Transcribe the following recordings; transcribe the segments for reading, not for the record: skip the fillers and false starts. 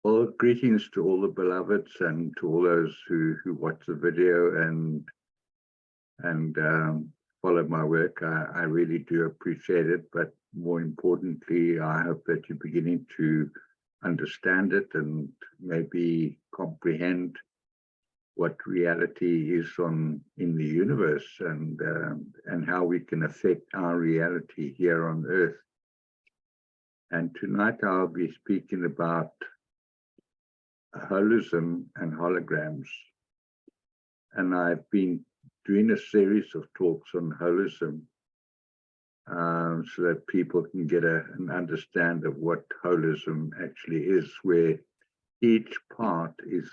Well, greetings to all the beloveds and to all those who watch the video and follow my work. I really do appreciate it, but more importantly, I hope that you're beginning to understand it and maybe comprehend what reality is in the universe and how we can affect our reality here on Earth. And tonight I'll be speaking about holism and holograms. And I've been doing a series of talks on holism so that people can get an understand of what holism actually is, where each part is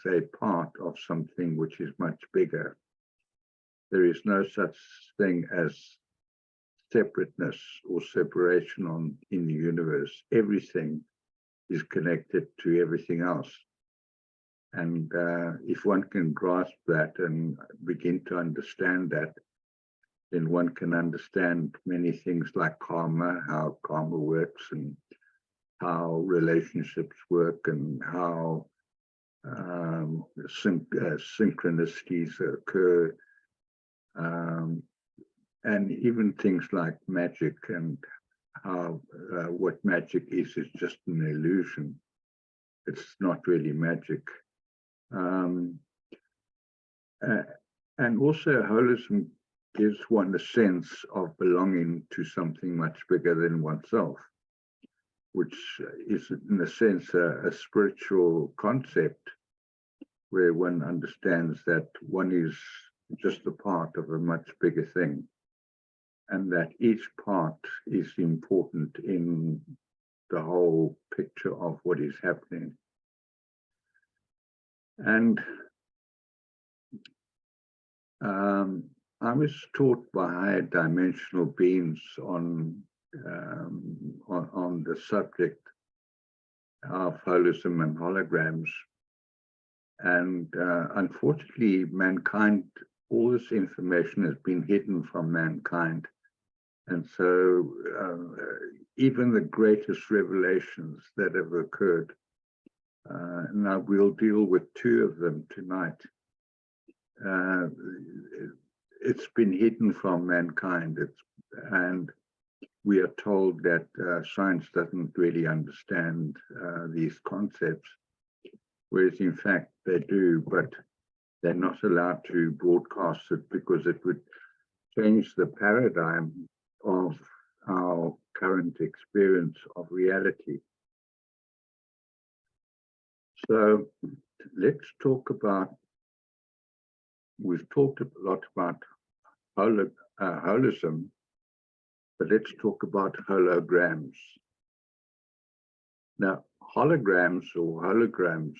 a part of something which is much bigger. There is no such thing as separateness or separation in the universe. Everything is connected to everything else. And if one can grasp that and begin to understand that, then one can understand many things like karma, how karma works, and how relationships work, and how synchronicities occur, and even things like magic, and how what magic is just an illusion. It's not really magic. And also holism gives one a sense of belonging to something much bigger than oneself, which is in a sense a spiritual concept where one understands that one is just a part of a much bigger thing, and that each part is important in the whole picture of what is happening. And I was taught by higher dimensional beings on the subject of holism and holograms. And unfortunately, mankind, all this information has been hidden from mankind. And so even the greatest revelations that have occurred, now we'll deal with two of them tonight. It's been hidden from mankind, and we are told that science doesn't really understand these concepts, whereas in fact they do, but they're not allowed to broadcast it because it would change the paradigm of our current experience of reality. So let's talk about, we've talked a lot about holism, but let's talk about holograms. Now, holograms or holograms,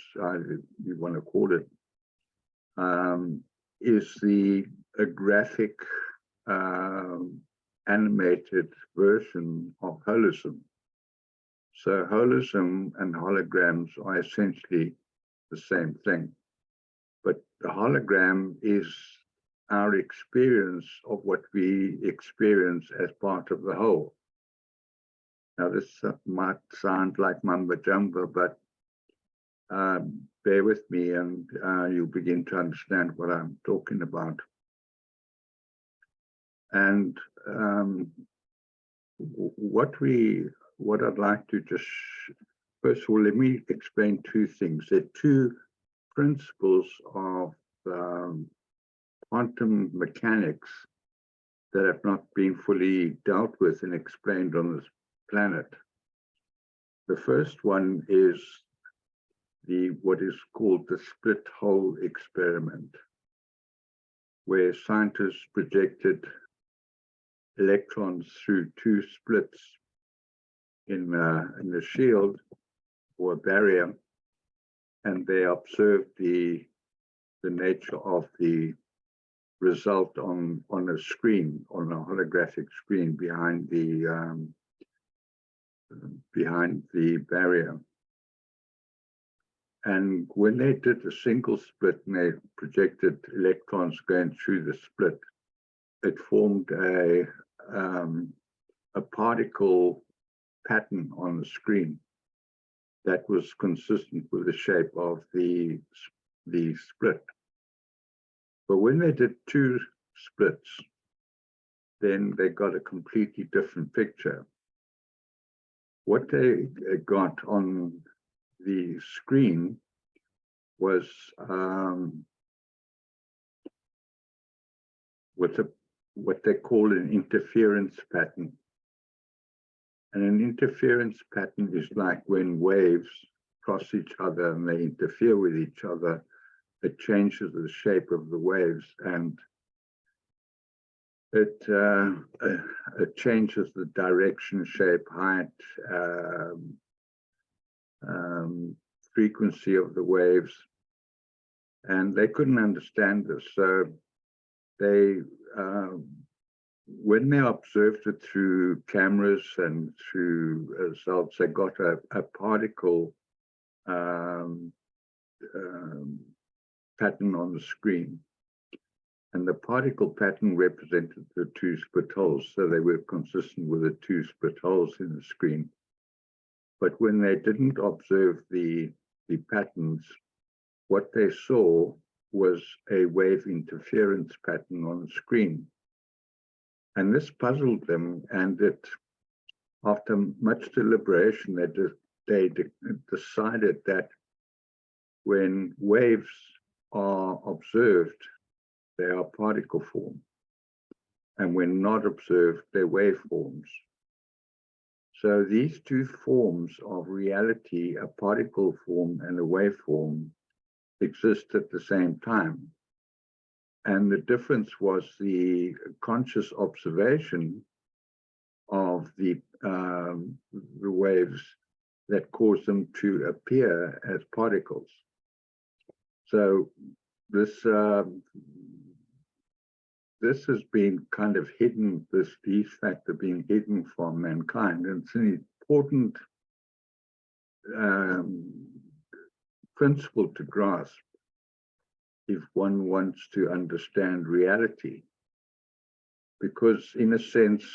you want to call it, is a graphic animated version of holism. So holism and holograms are essentially the same thing, but the hologram is our experience of what we experience as part of the whole. Now this might sound like mumbo jumbo, but bear with me and you'll begin to understand what I'm talking about. And what I'd like to just, first of all, let me explain two things. There are two principles of quantum mechanics that have not been fully dealt with and explained on this planet. The first one is what is called the split hole experiment, where scientists projected electrons through two splits in a shield or a barrier, and they observed the nature of the result on a screen, on a holographic screen behind the barrier. And when they did a single split and they projected electrons going through the split, it formed a particle pattern on the screen. that was consistent with the shape of the split. But when they did two splits, then they got a completely different picture. What they got on the screen was what they call an interference pattern. And an interference pattern is like when waves cross each other and they interfere with each other, it changes the shape of the waves, and it changes the direction, shape, height, frequency of the waves. And they couldn't understand this. So they, when they observed it through cameras and through results, they got a particle pattern on the screen. And the particle pattern represented the two split holes. So they were consistent with the two split holes in the screen. But when they didn't observe the patterns, what they saw was a wave interference pattern on the screen. And this puzzled them, and after much deliberation, they decided that when waves are observed, they are particle form, and when not observed, they're waveforms. So these two forms of reality, a particle form and a waveform, exist at the same time. And the difference was the conscious observation of the waves that caused them to appear as particles. So this has been kind of hidden, these facts are being hidden from mankind. And it's an important principle to grasp if one wants to understand reality. Because in a sense,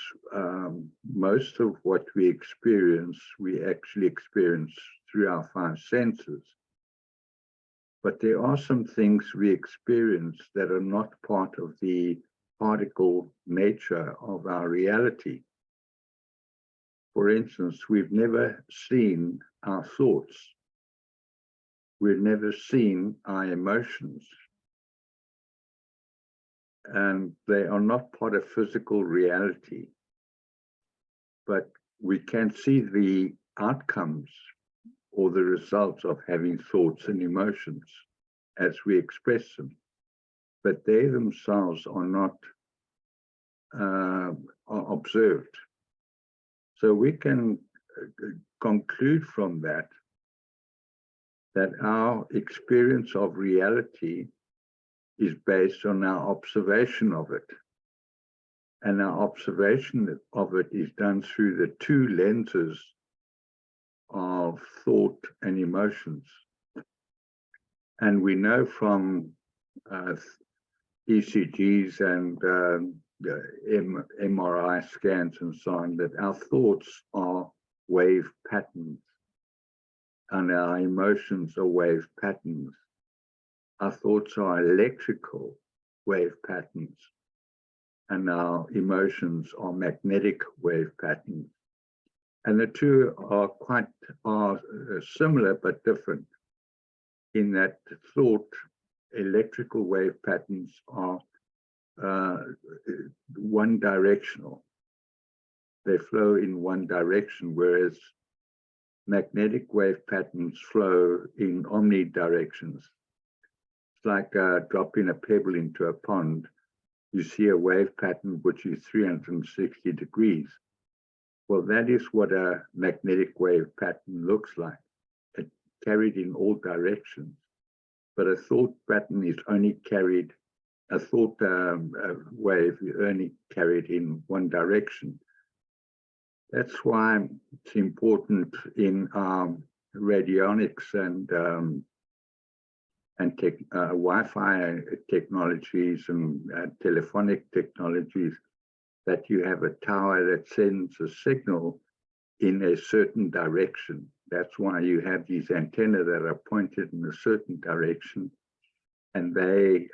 most of what we actually experience through our five senses. But there are some things we experience that are not part of the particle nature of our reality. For instance, we've never seen our thoughts. We've never seen our emotions. And they are not part of physical reality. But we can see the outcomes or the results of having thoughts and emotions as we express them. But they themselves are not are observed. So we can conclude from that our experience of reality is based on our observation of it. And our observation of it is done through the two lenses of thought and emotions. And we know from ECGs and MRI scans and so on that our thoughts are wave patterns and our emotions are wave patterns. Our thoughts are electrical wave patterns and our emotions are magnetic wave patterns. And the two are similar but different in that thought electrical wave patterns are one directional. They flow in one direction, whereas magnetic wave patterns flow in omnidirections. It's like dropping a pebble into a pond. You see a wave pattern which is 360 degrees. Well, that is what a magnetic wave pattern looks like. It's carried in all directions. But a thought pattern is only carried, a thought wave is only carried in one direction. That's why it's important in radionics and Wi-Fi technologies and telephonic technologies that you have a tower that sends a signal in a certain direction. That's why you have these antennae that are pointed in a certain direction, and they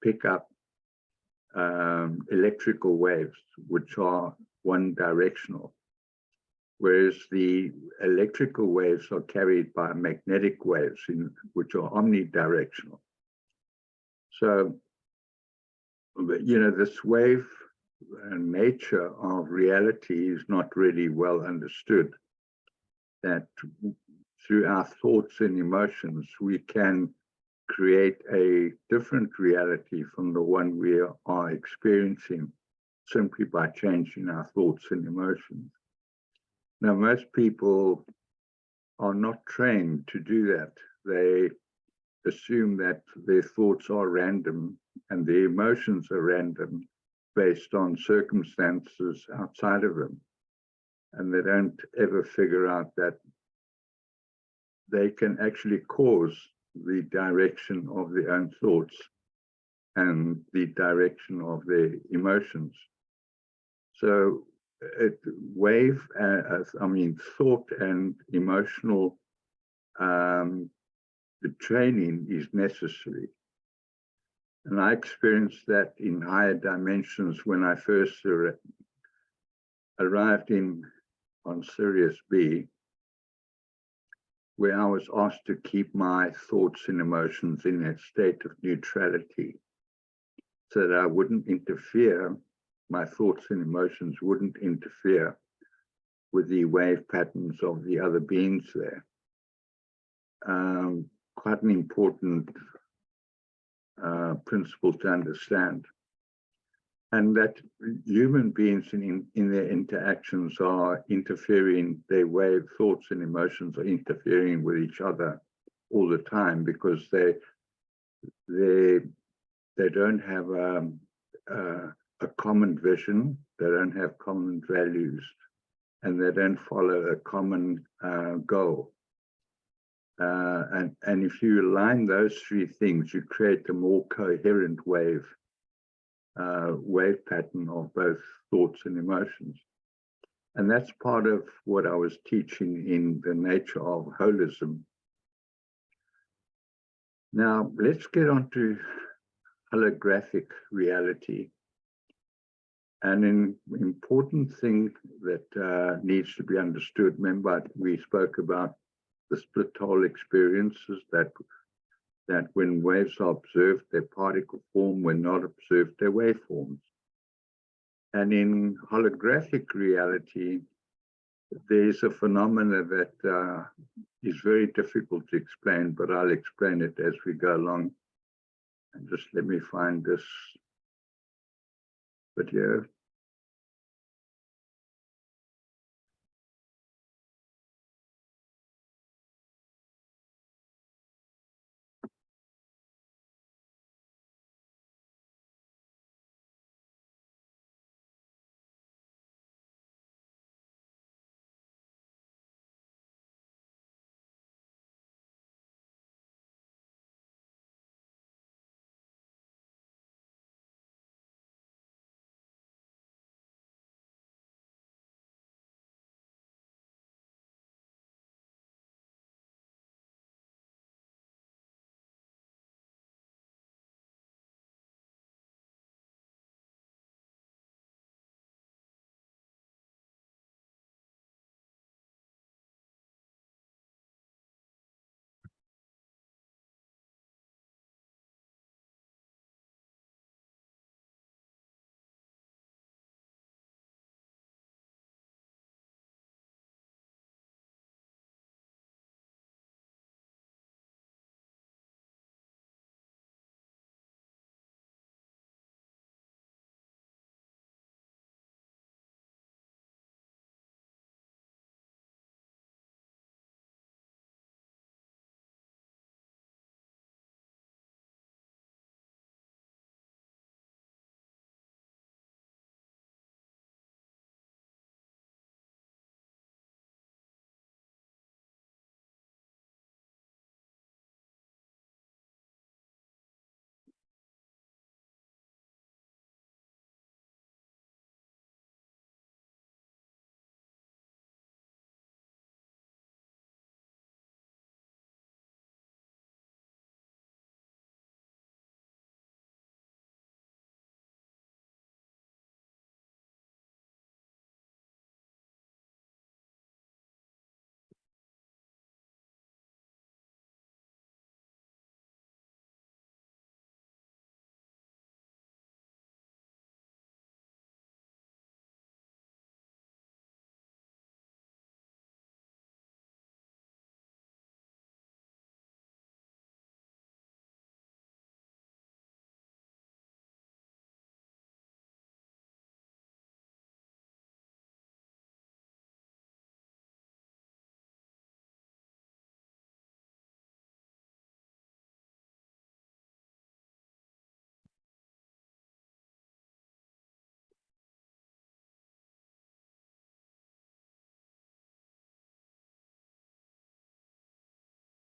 pick up electrical waves, which are one directional, whereas the electrical waves are carried by magnetic waves, which are omnidirectional. So, this wave nature of reality is not really well understood, that through our thoughts and emotions, we can create a different reality from the one we are experiencing simply by changing our thoughts and emotions. Now, most people are not trained to do that. They assume that their thoughts are random and their emotions are random based on circumstances outside of them. And they don't ever figure out that they can actually cause the direction of their own thoughts and the direction of their emotions. So thought and emotional the training is necessary. And I experienced that in higher dimensions when I first arrived on Sirius B, where I was asked to keep my thoughts and emotions in a state of neutrality so that I wouldn't interfere, my thoughts and emotions wouldn't interfere with the wave patterns of the other beings there. Quite an important principle to understand. And that human beings in their interactions are interfering, their wave thoughts and emotions are interfering with each other all the time because they don't have a common vision, they don't have common values, and they don't follow a common goal. And if you align those three things, you create a more coherent wave pattern of both thoughts and emotions. And that's part of what I was teaching in the nature of holism. Now, let's get on to holographic reality. And an important thing that needs to be understood, remember we spoke about the split hole experiences, that when waves are observed, they're particle form, when not observed, they're waveforms. And in holographic reality, there's a phenomena that is very difficult to explain, but I'll explain it as we go along. And just let me find this video.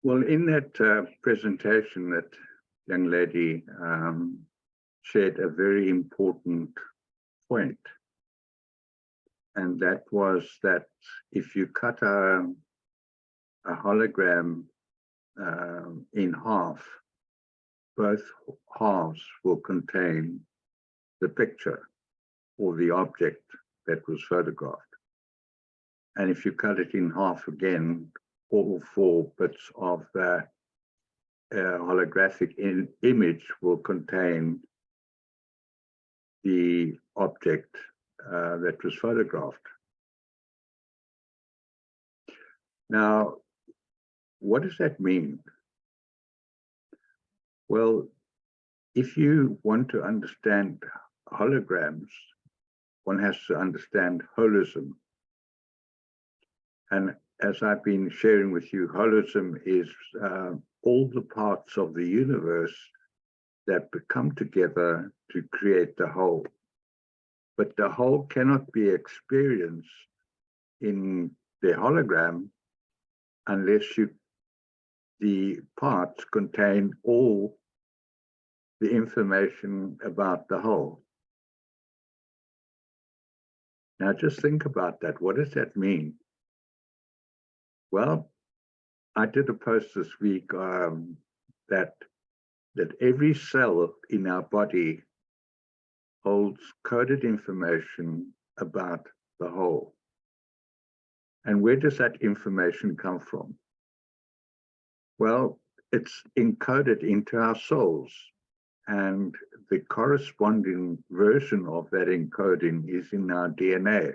Well, in that presentation, that young lady shared a very important point, and that was that if you cut a hologram in half, both halves will contain the picture or the object that was photographed. And if you cut it in half again, all four bits of the holographic image will contain the object that was photographed. Now, what does that mean? Well, if you want to understand holograms, one has to understand holism. And as I've been sharing with you, holism is all the parts of the universe that come together to create the whole. But the whole cannot be experienced in the hologram unless the parts contain all the information about the whole. Now just think about that. What does that mean? Well, I did a post this week that every cell in our body holds coded information about the whole. And where does that information come from? Well, it's encoded into our souls, and the corresponding version of that encoding is in our DNA.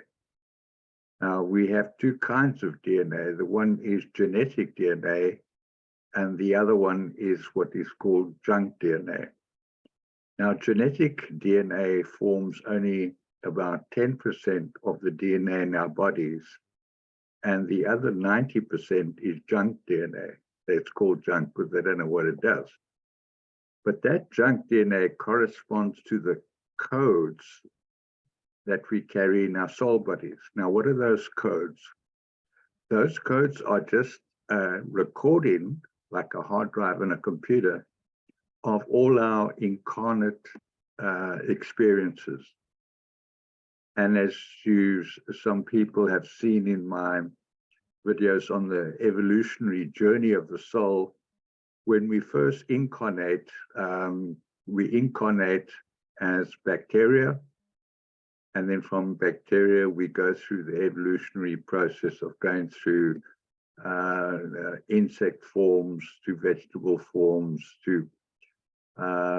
Now, we have two kinds of DNA. The one is genetic DNA, and the other one is what is called junk DNA. Now, genetic DNA forms only about 10% of the DNA in our bodies, and the other 90% is junk DNA. It's called junk because they don't know what it does. But that junk DNA corresponds to the codes that we carry in our soul bodies. Now, what are those codes? Those codes are just a recording, like a hard drive in a computer, of all our incarnate experiences. And as some people have seen in my videos on the evolutionary journey of the soul, when we first incarnate, we incarnate as bacteria. And then from bacteria, we go through the evolutionary process of going through insect forms to vegetable forms to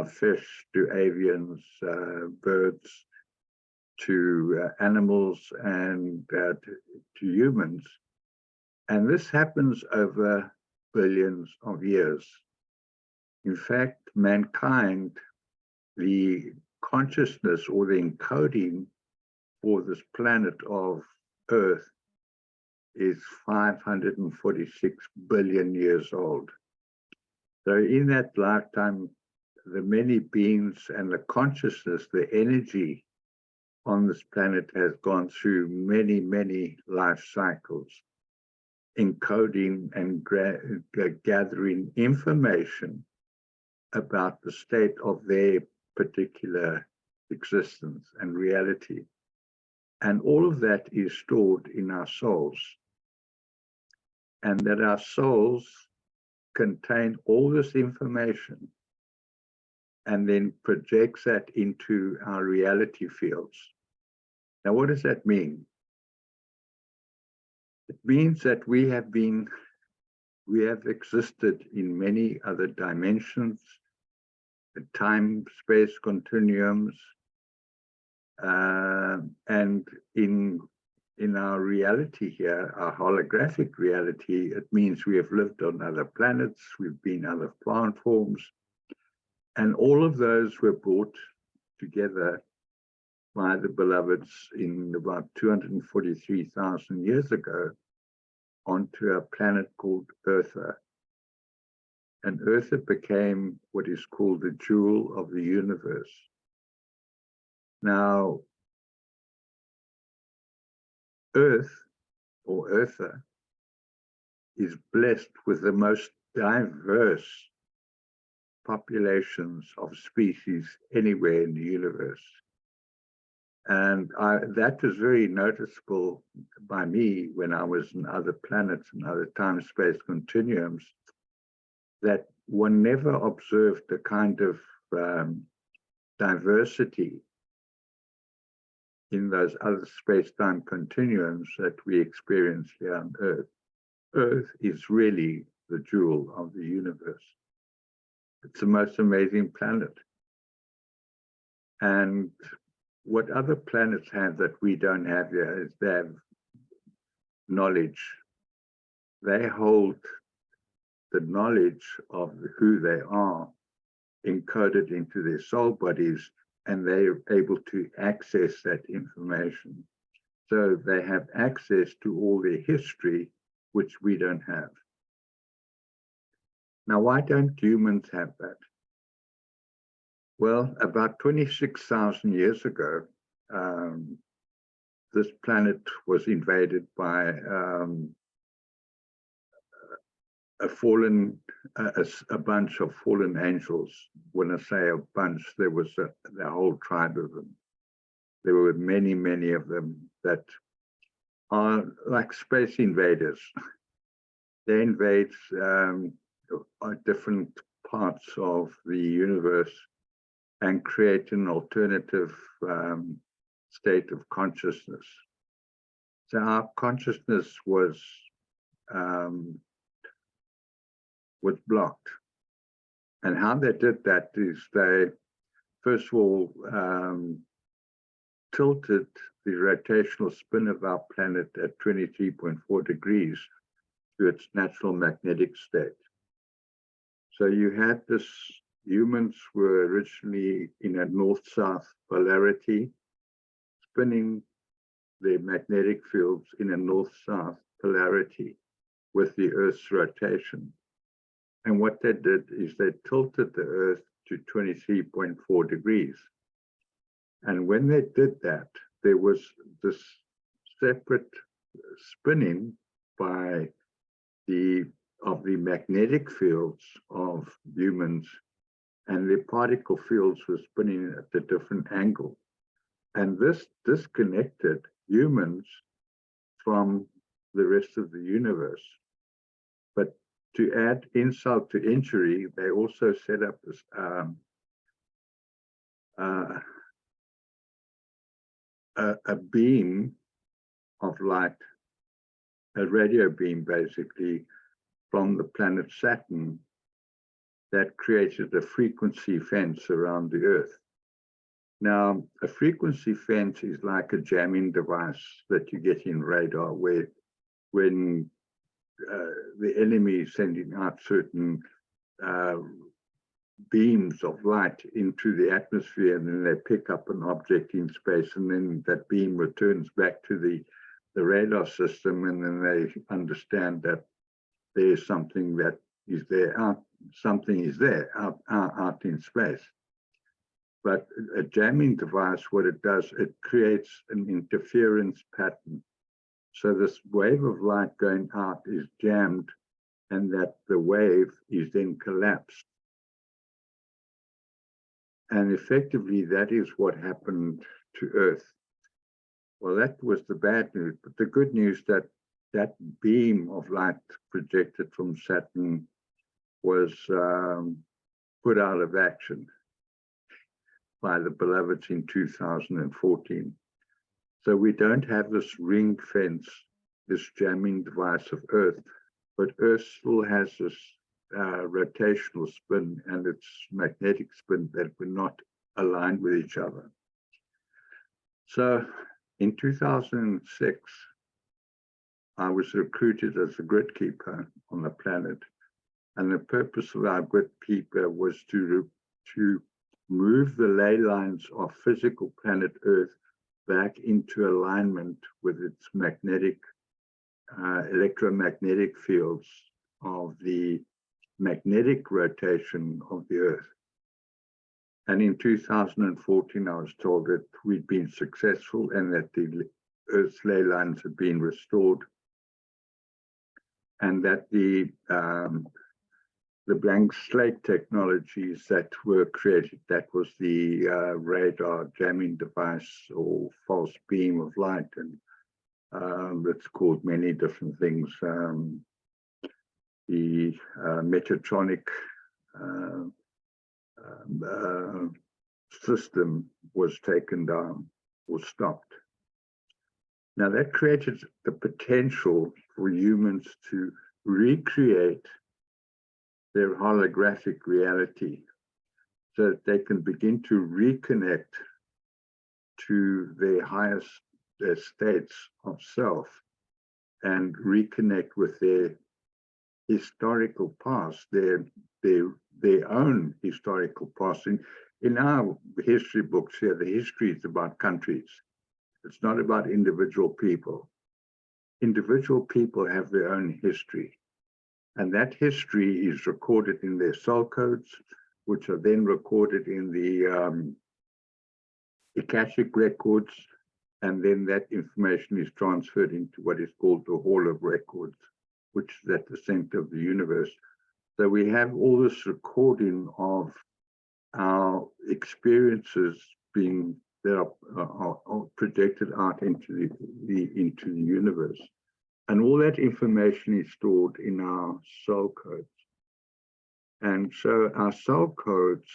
fish to avians, birds to animals, and to humans. And this happens over billions of years. In fact, mankind, the consciousness or the encoding for this planet of Earth is 546 billion years old. So in that lifetime, the many beings and the consciousness, the energy on this planet has gone through many, many life cycles, encoding and gathering information about the state of their particular existence and reality. And all of that is stored in our souls. And that our souls contain all this information and then projects that into our reality fields. Now, what does that mean? It means that we have existed in many other dimensions, time-space continuums, and in our reality here, our holographic reality, it means we have lived on other planets, we've been other plant forms, and all of those were brought together by the beloveds in about 243,000 years ago onto a planet called Eartha. And Eartha became what is called the jewel of the universe. Now, Earth, or Eartha, is blessed with the most diverse populations of species anywhere in the universe. And that was very noticeable by me when I was in other planets and other time-space continuums, that one never observed the kind of diversity in those other space-time continuums that we experience here on Earth. Earth is really the jewel of the universe. It's the most amazing planet. And what other planets have that we don't have here is they have knowledge. They hold the knowledge of who they are encoded into their soul bodies, and they're able to access that information. So they have access to all their history, which we don't have. Now, why don't humans have that? Well, about 26,000 years ago, this planet was invaded by a bunch of fallen angels. When I say a bunch, there was a whole tribe of them. There were many, many of them that are like space invaders. They invade different parts of the universe and create an alternative state of consciousness. So our consciousness was blocked. And how they did that is they, first of all, tilted the rotational spin of our planet at 23.4 degrees to its natural magnetic state. So you had this, humans were originally in a north-south polarity, spinning their magnetic fields in a north-south polarity with the Earth's rotation. And what they did is they tilted the Earth to 23.4 degrees. And when they did that, there was this separate spinning by of the magnetic fields of humans, and the particle fields were spinning at a different angle. And this disconnected humans from the rest of the universe. But to add insult to injury, they also set up this a beam of light, a radio beam basically, from the planet Saturn that created a frequency fence around the Earth. Now, a frequency fence is like a jamming device that you get in radar, where when the enemy is sending out certain beams of light into the atmosphere, and then they pick up an object in space, and then that beam returns back to the radar system, and then they understand that there's something that is there, out in space. But a jamming device, what it does, it creates an interference pattern. So this wave of light going out is jammed, and that the wave is then collapsed. And effectively, that is what happened to Earth. Well, that was the bad news. But the good news, that beam of light projected from Saturn was put out of action by the beloveds in 2014. So we don't have this ring fence, this jamming device of Earth, but Earth still has this rotational spin and its magnetic spin that were not aligned with each other. So in 2006, I was recruited as a grid keeper on the planet. And the purpose of our grid keeper was to move the ley lines of physical planet Earth back into alignment with its magnetic, electromagnetic fields of the magnetic rotation of the Earth. And in 2014, I was told that we'd been successful and that the Earth's ley lines had been restored, and that the blank slate technologies that were created. That was the radar jamming device or false beam of light, and it's called many different things. The Metatronic system was taken down or stopped. Now that created the potential for humans to recreate their holographic reality so that they can begin to reconnect to their states of self and reconnect with their historical past, their own historical past. In our history books here, the history is about countries. It's not about individual people. Individual people have their own history. And that history is recorded in their soul codes, which are then recorded in the Akashic records. And then that information is transferred into what is called the Hall of Records, which is at the center of the universe. So we have all this recording of our experiences being that are projected out into the universe, and all that information is stored in our soul codes. And so our soul codes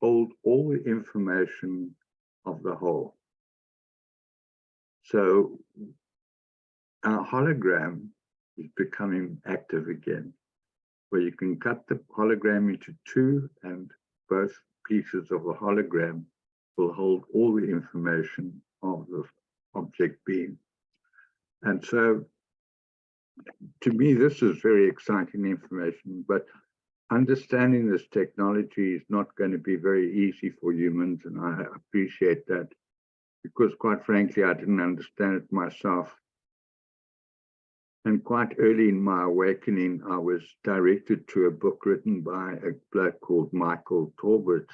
hold all the information of the whole. So our hologram is becoming active again, where you can cut the hologram into two, and both pieces of the hologram will hold all the information of the object being. And so, to me, this is very exciting information, but understanding this technology is not going to be very easy for humans, and I appreciate that, because quite frankly, I didn't understand it myself. And quite early in my awakening, I was directed to a book written by a bloke called Michael Talbot,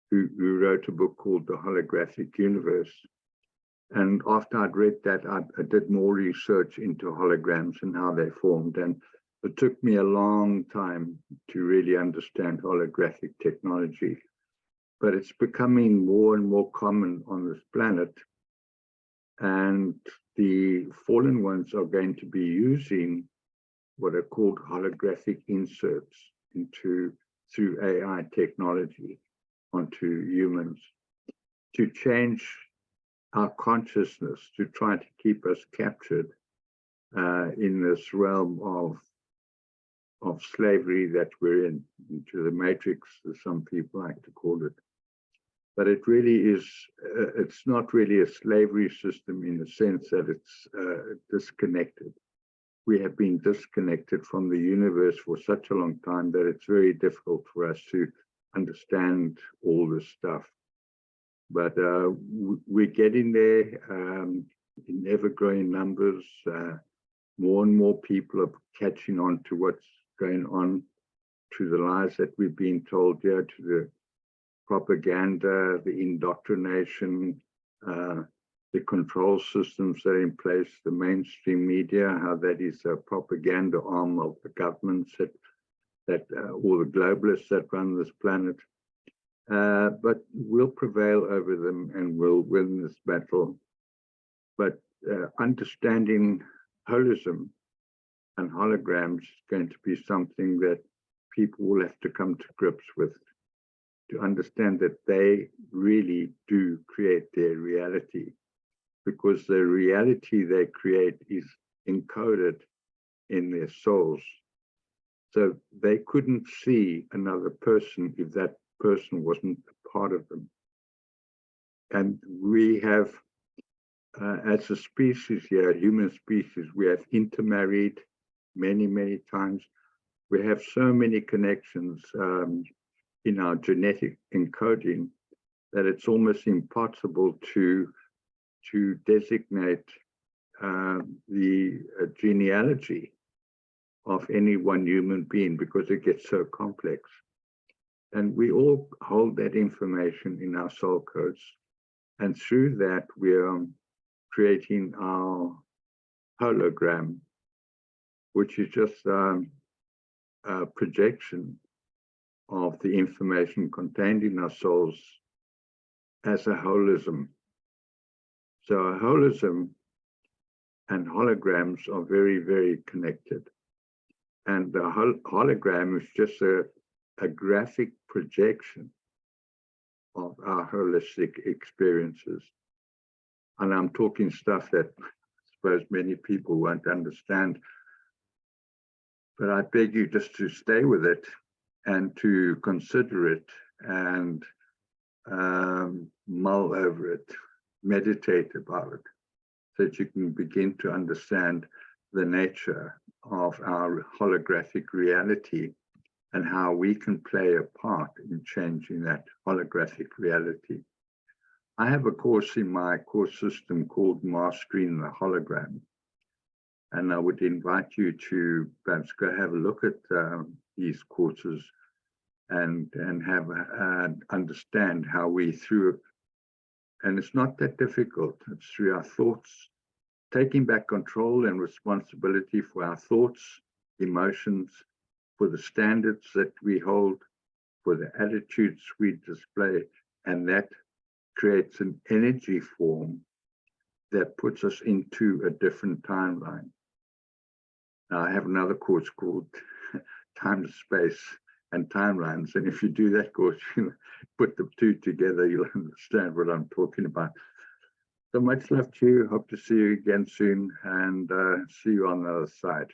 who wrote a book called The Holographic Universe. And after I'd read that, I did more research into holograms and how they formed. And it took me a long time to really understand holographic technology. But it's becoming more and more common on this planet. And the fallen ones are going to be using what are called holographic inserts through AI technology onto humans to change our consciousness, to try to keep us captured in this realm of slavery that we're in, into the matrix, as some people like to call it. But it really is, it's not really a slavery system in the sense that it's disconnected. We have been disconnected from the universe for such a long time that it's very difficult for us to understand all this stuff. But we're getting there in ever-growing numbers. More and more people are catching on to what's going on, to the lies that we've been told here, to the propaganda, the indoctrination, the control systems that are in place, the mainstream media, how that is a propaganda arm of the governments that all the globalists that run this planet. But we'll prevail over them and we'll win this battle. But understanding holism and holograms is going to be something that people will have to come to grips with, to understand that they really do create their reality, because the reality they create is encoded in their souls. So they couldn't see another person if that person wasn't a part of them. And we have, as a species here, human species, we have intermarried many, many times. We have so many connections in our genetic encoding that it's almost impossible to designate the genealogy of any one human being, because it gets so complex. And we all hold that information in our soul codes. And through that, we're creating our hologram, which is just a projection of the information contained in our souls as a holism. So a holism and holograms are very, very connected. And the hologram is just a graphic projection of our holistic experiences. And I'm talking stuff that I suppose many people won't understand. But I beg you just to stay with it and to consider it and mull over it, meditate about it, so that you can begin to understand the nature of our holographic reality and how we can play a part in changing that holographic reality. I have a course in my course system called Mastering the Hologram. And I would invite you to perhaps go have a look at these courses and have understand how we through, and it's not that difficult. It's through our thoughts, taking back control and responsibility for our thoughts, emotions, for the standards that we hold, for the attitudes we display, and that creates an energy form that puts us into a different timeline. Now, I have another course called Time, Space, and Timelines. And if you do that course, you put the two together, you'll understand what I'm talking about. So much love to you. Hope to see you again soon, and see you on the other side.